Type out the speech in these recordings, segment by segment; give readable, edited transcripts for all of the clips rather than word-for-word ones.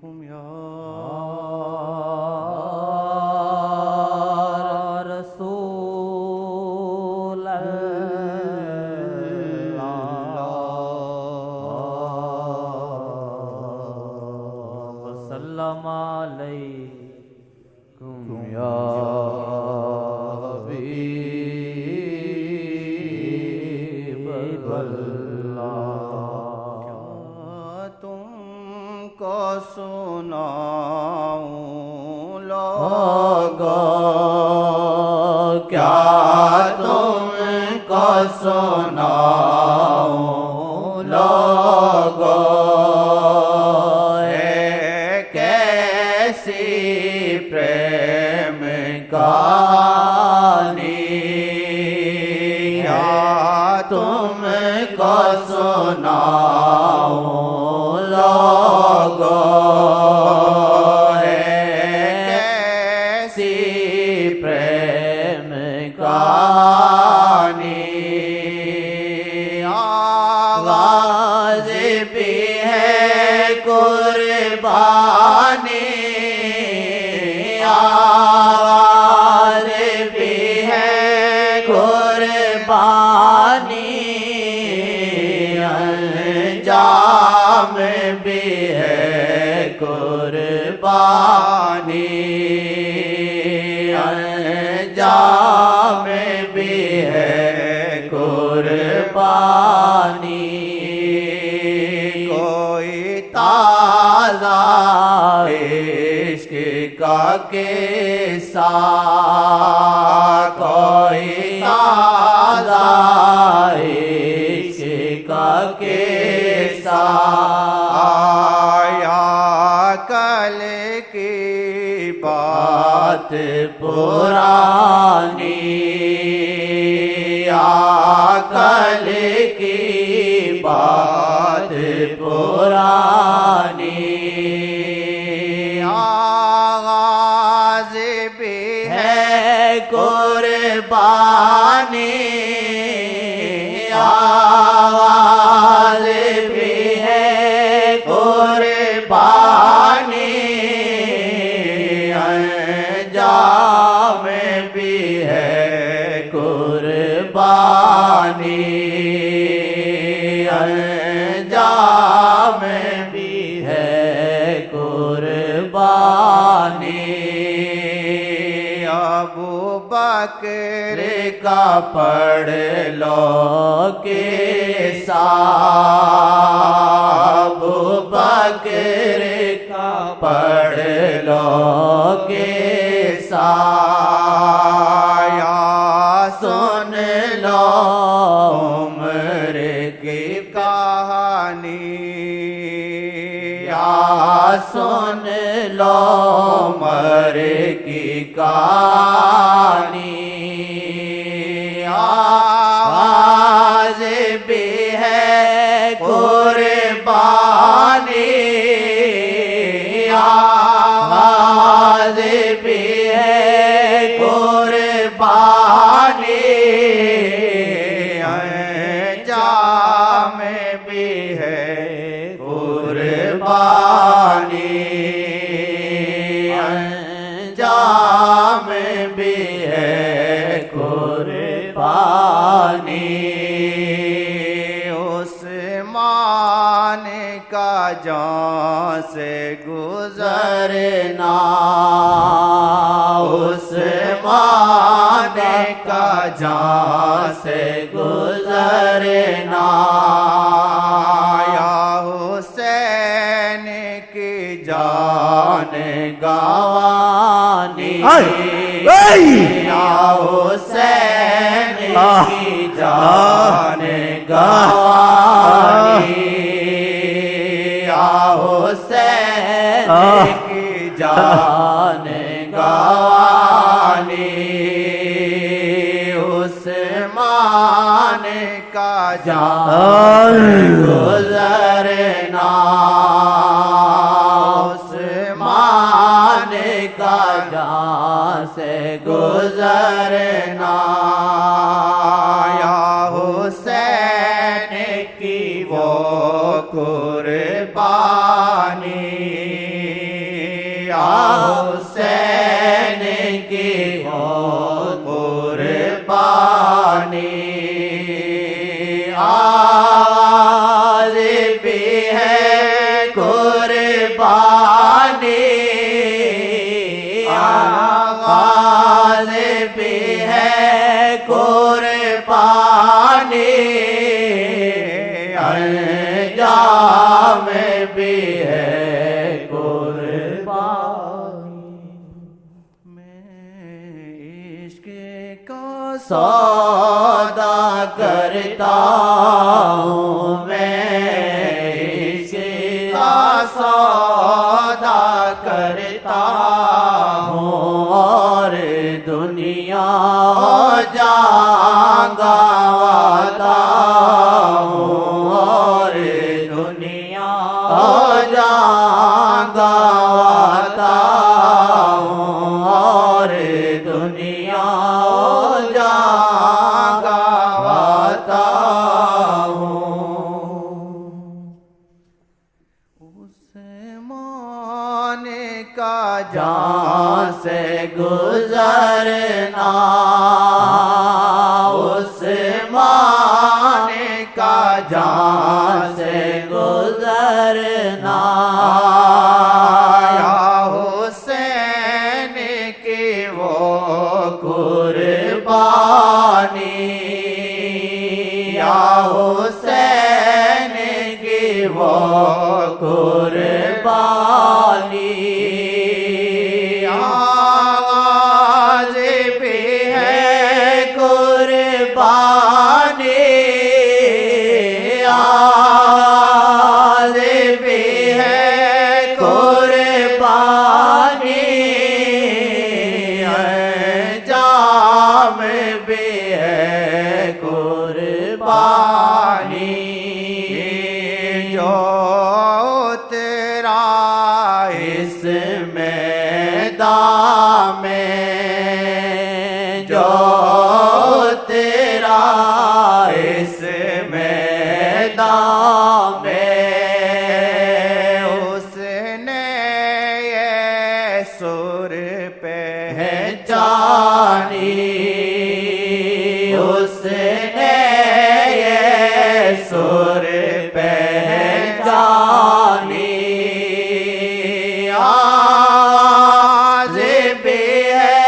या रसूल अल्लाह वसल्लम अलैकुम या हबीब अल्लाह। क्या तुमको सुनाऊं लोगो, क्या तुमको सुनाऊं लोगो, कैसी प्रेम कहानी क्या तुमको सुनाऊं लोगो, कैसी प्रेम कहानी आवाज़ भी है कुर्बानी, आवाज़ भी है कुर्बानी, अंजाम भी है कुर्बानी, अंजाम भी है कुर्बानी। कोई ताज़ा इश्क का किस्सा, कोई ताज़ा इश्क का किस्सा, आया कल की बात बात पुरानी, आकल की बात पुरानी, आगाज़ भी है कुर्बानी, आवाज़ भी है कुर्बानी, अंजाम भी है कुर्बानी, अंजाम भी है कुर्बानी। अबू बकर का पढ़ लो किस्सा, अबू बकर का पढ़ लो किस्सा, या सुन लो उम्र की कहानी, या सुन लो उम्र की कहानी, आवाज़ भी है कुर्बानी, आवाज़ भी है कुर्बानी, अंजाम भी है कुर्बानी, अंजाम भी है कुर्बानी। उस्मान का जान से गुज़रना, उस्मान का जान से गुज़रना, या हुसैन की जान गवानी, या हुसैन की जान गवानी, या हुसैन की जान गवानी, उस्मान का जान गुज़रना, उस्मान का जान से गुज़रना, या हुसैन की वो कुर्बानी, हुसैन की हो कुर्बानी आज भी है कुर्बानी आगाज भी है कुर्बानी अंजाम भी है कुर्बानी मैं इश्क का सौदा करता हूँ मैं इश्क का सौदा करता हूँ और दुनिया जागाता हूँ और दुनिया जागाता हूँ और दुनिया जागाता हूँ उस्मान का जहाँ से गुजरना उस्मान का जहाँ से गुजरना या हुसैन की वो कुर्बानी या हुसैन की वो कुर्बानी आगाज भी है कुर्बानी आज भी है कुर्बानी अंजाम भी है कुर्बानी जो तेरा इस मैदान में जो तेरा इस मैदान में उसने ये सुर पहचानी उसने ये सुर पहचानी आज भी है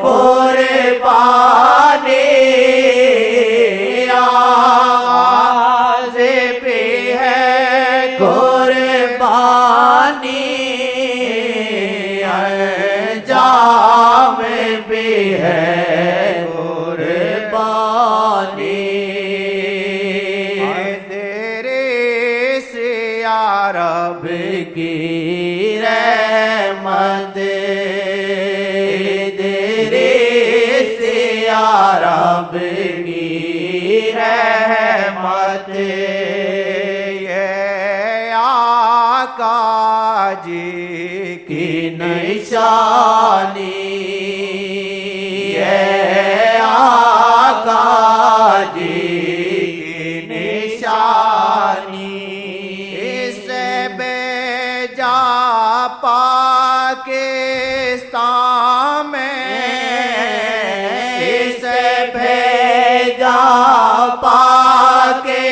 कुर्बानी आज भी है कुर्बानी अंजाम भी है कुर्बानी तेरे से रब की रहमत तेरे से रब की रहमत ये आका जी की निशानी ये आका जी की निशानी इसे बेजा पाकिस्तान में इसे भेजा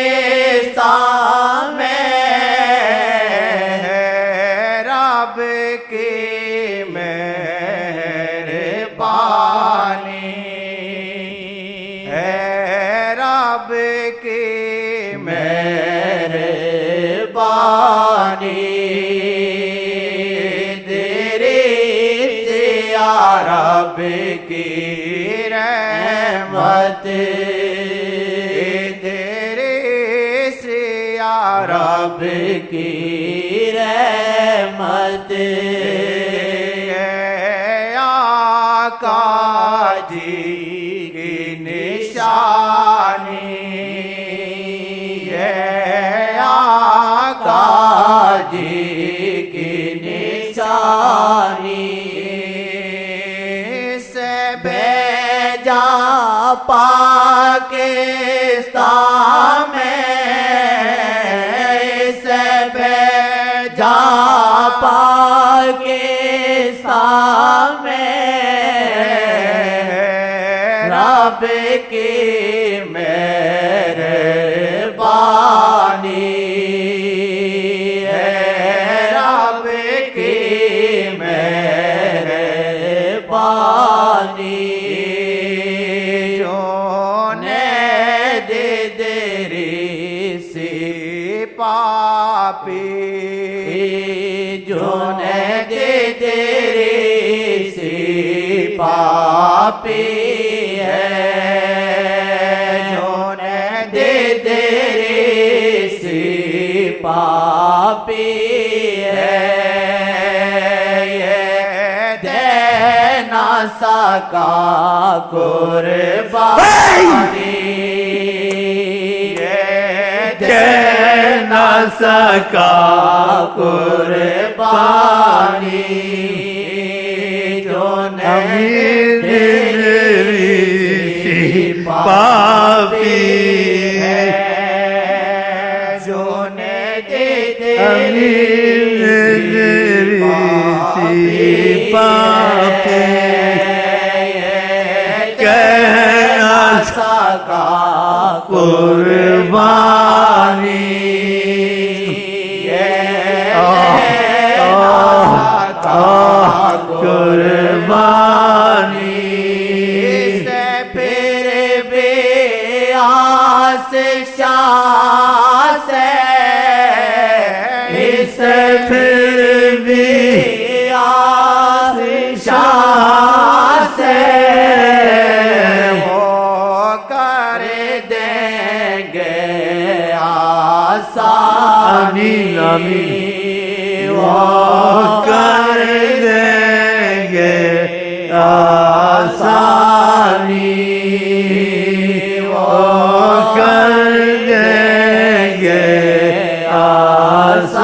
पाकिस्तान में रब की मेहरबानी है रब की मेहरबानी तेरे से रब की रहमत तेरे से रब की रहमत आका जी की निशानी है आका जी की निशानी से भेजा पाकिस्तान में इसे भेजा पाकिस्तान में रब की मेहरबानी है, रब की मेहरबानी जोने दे देरी से पापी जोने दे तेरे से पापी है, जोने दे तेरे से पापी है, ये दे ना सका कुर्बानी, दे ना सका कुर्बानी, जो नहीं पापी है, जो पापी कहना सका कुर्बानी, कुर्बानी से फिर भी आस शाह से, इसे फिर भी आस शाह से वो कर देंगे आसानी, वो कर देंगे आसानी, वो कर देंगे आसानी, वो कर देंगे आसानी,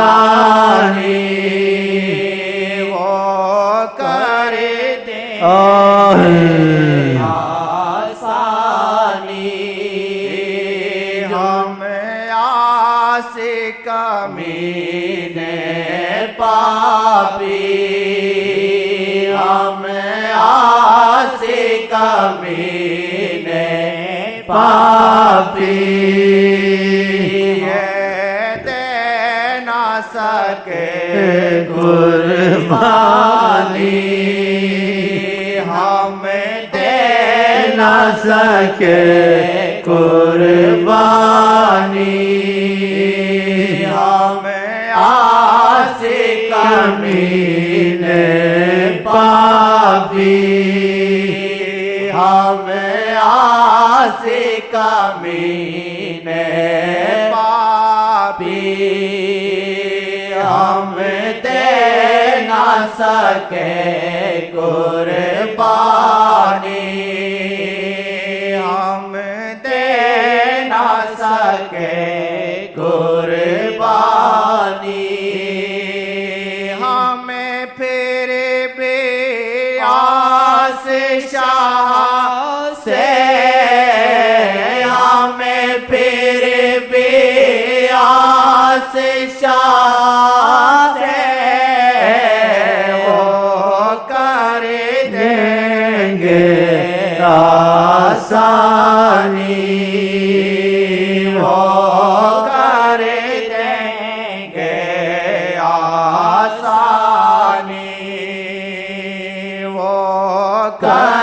हम आस कमीने पापी, हम आस कमीने पापी, दे ना सके कुर्बानी, हम दे ना सके कुर्बानी, हम आस कमीने पापी, हम आस कमीने पापी, हम दे ना सके कुर्बानी, हम दे ना सके कुर्बानी, हमें फिर भी आस शाह से, हमें फिर भी आस शाह से वो कर देंगे आसानी, वो कर देंगे आसानी, वो कर